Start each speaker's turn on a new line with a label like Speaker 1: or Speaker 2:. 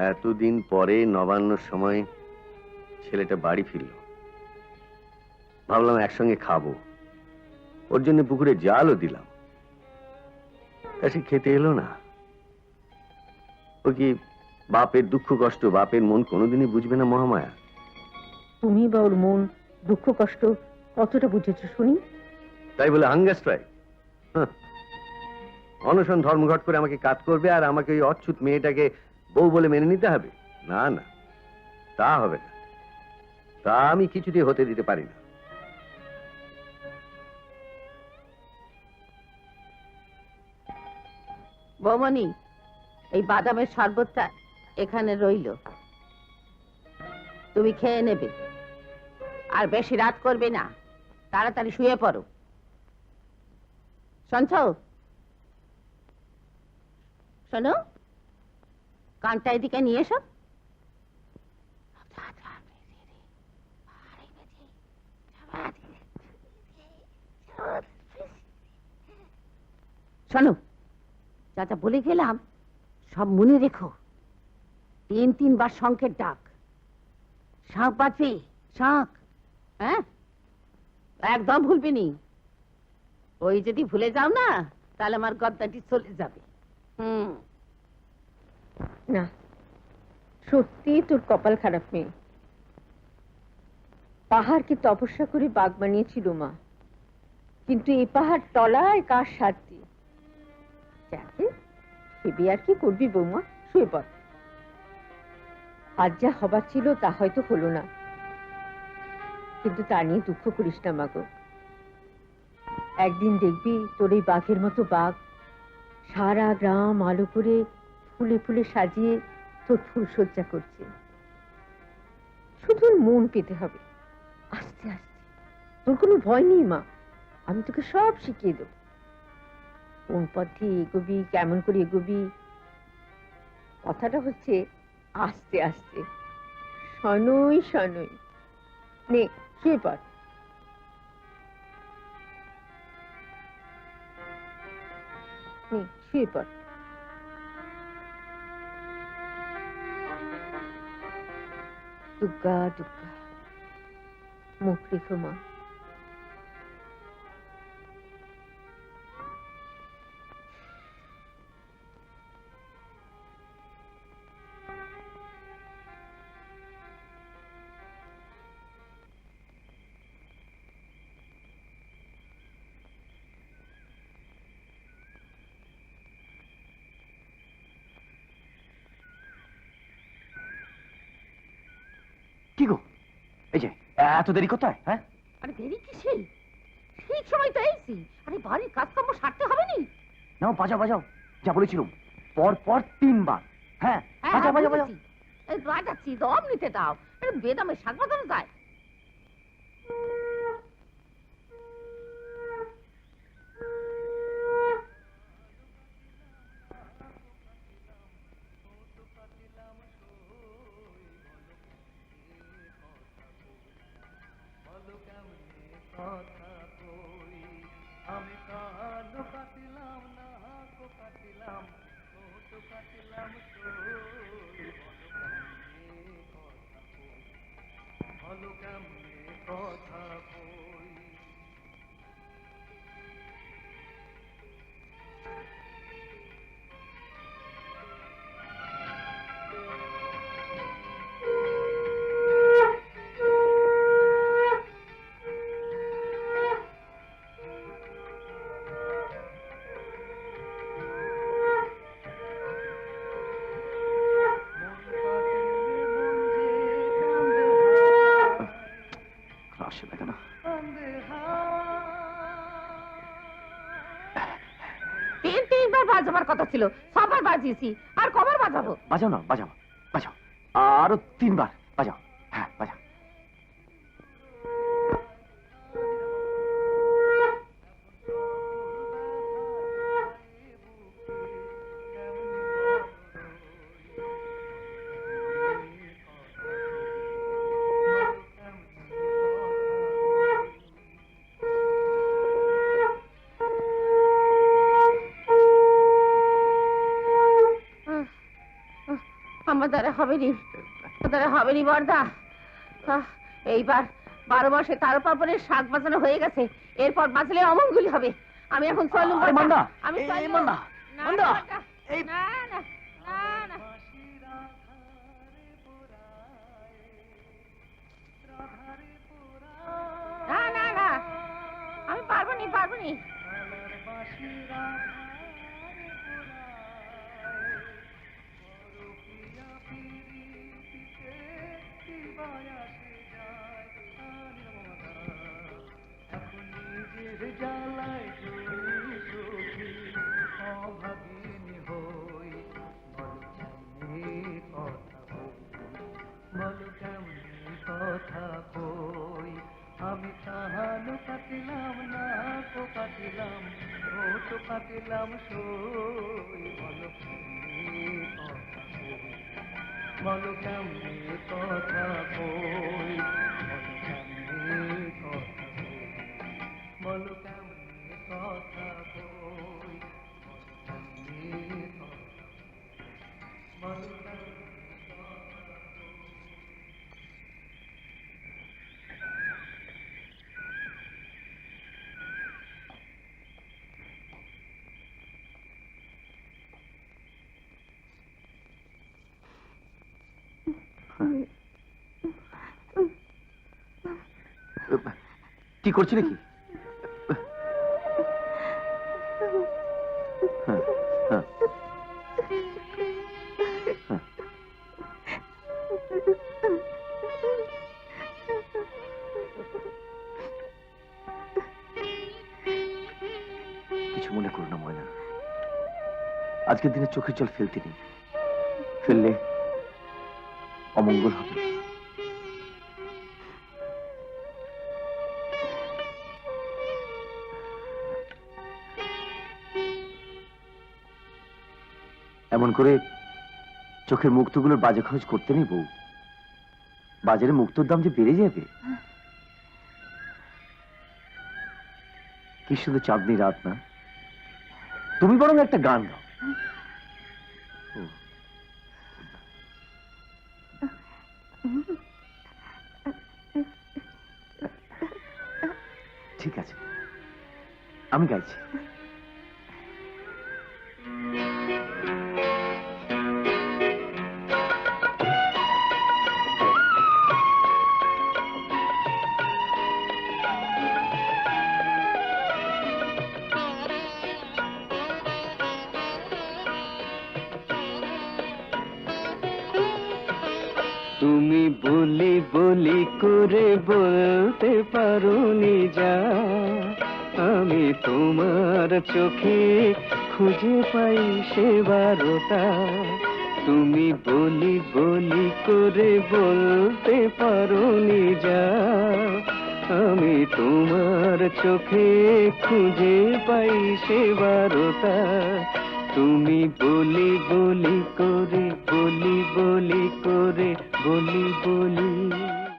Speaker 1: এতদিন পরে নবান্নর সময় ছেলেটা বাড়ি ফিরল। ভাবলাম একসঙ্গে খাবো, ওর জন্য পুকুরে জালও দিলাম। তা সে খেতে এলো না। ও কি বাপের দুঃখ কষ্ট, বাপের মন কোনোদিনই বুঝবে না মহামায়া?
Speaker 2: তুমি বা ওর মন দুঃখ কষ্ট কতটা বুঝেছো শুনি?
Speaker 1: তাই বলে হাঙ্গার স্ট্রাইক? অনশন ধর্মঘট করে আমাকে কাজ করবে আর আমাকে ওই অচ্ছুত মেয়েটাকে বউ বলে মেনে নিতে হবে? না না, তা হবে না। তা আমি কিছুতেই হতে দিতে পারি না।
Speaker 3: বৌমনি, এই বাদামের শরবতটা এখানে রইল, তুমি খেয়ে নেবে। আর বেশি রাত করবে না, তাড়াতাড়ি শুয়ে পড়ো। শুনছো? শোনো, কানটা এদিকে নিয়ে এসো। শোনো, যা যা বলে গেলাম সব মনে রেখো। 3 বার শঙ্খের ডাক, শাঁখ বাজবে, শাঁখ। হ্যাঁ, একদম ভুলবি নি। ওই যদি ভুলে যাও না, তাহলে আমার গদ্দাটি চলে যাবে।
Speaker 2: না, সত্যি তোর কপাল খারাপ মেয়ে। পাহাড়কে তপস্যা করে বাঘ বানিয়েছিল মা, কিন্তু এই পাহাড় তলায় কার সাথে ভেবে আর কি করবি বৌমা? শুয়ে পড়। আজ যা হবার ছিল তা হয়তো হলো না, কিন্তু তা নিয়ে দুঃখ করিস না মাগো। একদিন দেখবি তোর এই বাঘের মতো বাঘ সারা গ্রাম আলো করে ফুলে ফুলে সাজিয়ে তোর ফুলসজ্জা করছে। শুধু মন পেতে হবে, আস্তে আস্তে। তোর কোনো ভয় নেই মা, আমি তোকে সব শিখিয়ে দেব। কোন পথে এগোবি, কেমন করে এগোবি। কথাটা হচ্ছে আস্তে আস্তে, শনই শনই। নে শুয়ে পড়। নে শুয়ে পড়। দুর্গা দুর্গা, মুখ রেখো মা।
Speaker 4: কি গো, এই যে এত দেরি কোথায়? হ্যাঁ,
Speaker 3: আরে দেরি কিসে? ঠিক সময় তো এসেছি। আরে বাড়ির কাজকর্ম সারতে হবে নি?
Speaker 4: নাও বাজাও বাজাও, যা বলেছিলাম পর পর 3 বার। হ্যাঁ, বাজাও বাজাও বাজাও।
Speaker 3: এই বাজাচ্ছি, দম নিতে দাও। এটা বেদামের শাক বাজানো যায়? বাজাবার কথা ছিল, 6 বার বাজিয়েছি, আর কবার বাজাবো?
Speaker 4: বাজাও না, বাজাও বাজাও, আরো 3 বার বাজাও। হ্যাঁ বাজাও।
Speaker 3: আমার দ্বারা হবে নি, আমার দ্বারা হবে নি বর্দা। এইবার 12 মাসে 13 পার্বণের শাক বাজানো হয়ে গেছে, এরপর বাজলে অমঙ্গল হবে। আমি এখন চলুম
Speaker 4: আরে মান্দা,
Speaker 3: আমি
Speaker 4: এই
Speaker 3: চললুম।
Speaker 4: মান্দা,
Speaker 3: না,
Speaker 4: মান্দা,
Speaker 3: বর্দা,
Speaker 4: এই
Speaker 3: না, না, না, না। না, না, না, আমি পারবো নি, পারবো নি।
Speaker 5: আমি তাহানো কাটিলাম না তো কাটিলাম ও তো কাটিলাম সই বলো কেমনে কথা কই, বলো কেমনে কথা কই, বলো কেমনে
Speaker 4: কি করছি নাকি?
Speaker 1: হ্যাঁ, হ্যাঁ।
Speaker 4: কিছু মনে করো না ময়না, আজকের দিনে চোখের জল ফেলতে নেই, ফেললে অমঙ্গল হবে। এমন করে চোখের মুক্তগুলোর বাজে খরচ করতে নেই বউ, বাজারে মুক্তোর দাম যে বেড়ে যাবে। কি শুধু চাঁদনি রাত না, তুমি বরং একটা গান গাও। ও, ঠিক আছে, আমি গাইছি।
Speaker 5: তুমি বলি বলি করে বলতে পারোনি যা, আমি তোমার চোখে খুঁজে পাই সে বারোটা। তুমি বলি বলি করে বলতে পারোনি যা, আমি তোমার চোখে খুঁজে পাই সে বারোটা। তুমি বলি বলি করে বলি বলি করে বলি বলি